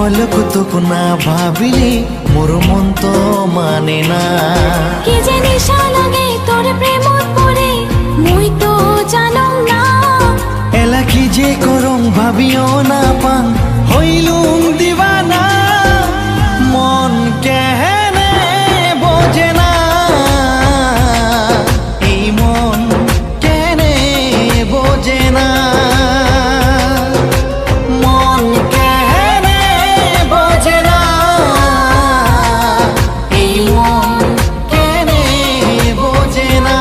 অলক তোক না ভাবিলে মোর মন তো মানে না। কি যে নিশা লাগে তোর প্রেমত পড়ে মুই তো জানো না। এলা কি যে করং ভাবিও না পাং হইলুম দিবানা। মন কেহেনে বোঝে না, এই মন কেনে বোঝে না। মন কেহেনে বোঝে না, এই মন কেনে বোঝে না।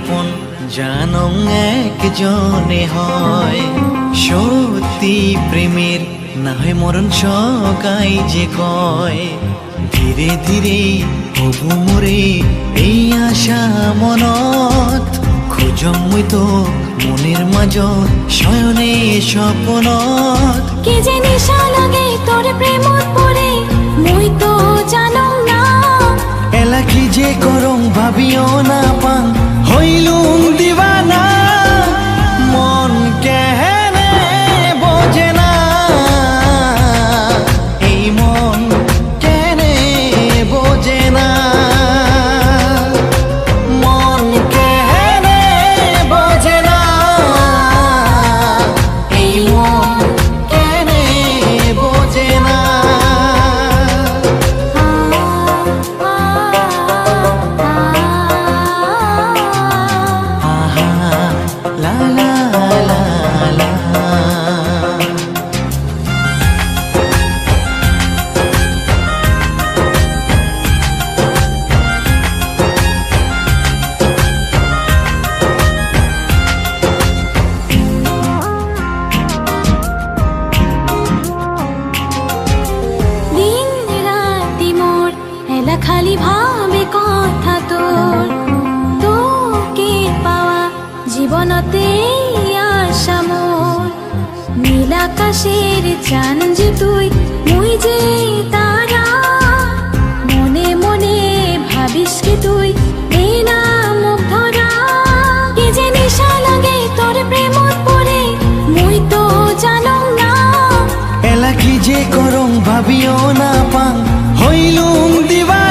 আপন জানং একজনে হয়, সত্যি প্রেমের না হয় মরণ সগাই যে কয়। ধীরে ধীরে হবু মোরে এই আশা মনত, খুঁজম মুই তো মনের মাজত শয়নে স্বপ্নত। কি যে নিশা লাগে তোর প্রেমত পড়ে মুই তো জানো না। এলা কি যে করং ভাবিও না পাং হইলুম দিবানা। মন কেহেনে বোঝে না, এই মন কেনে বোঝে না। মন কেহেনে বোঝে না, এই মন কেনে বোঝে না। La la la la. দিন রাতি মোর এলা খালি ভাবে কথা তোর। তোকে পাওয়া জীবনতে আশা মোর। নীল আকাশের চান যে তুই মুই যে তারা। মনে মনে ভাবিস কি তুই এ না মুগ্ধরা। কি যে নিশা লাগে তোর প্রেমত পড়ে মুই তো জানো না। এলা কি যে করং ভাবিও না পাং হইলুম দিবা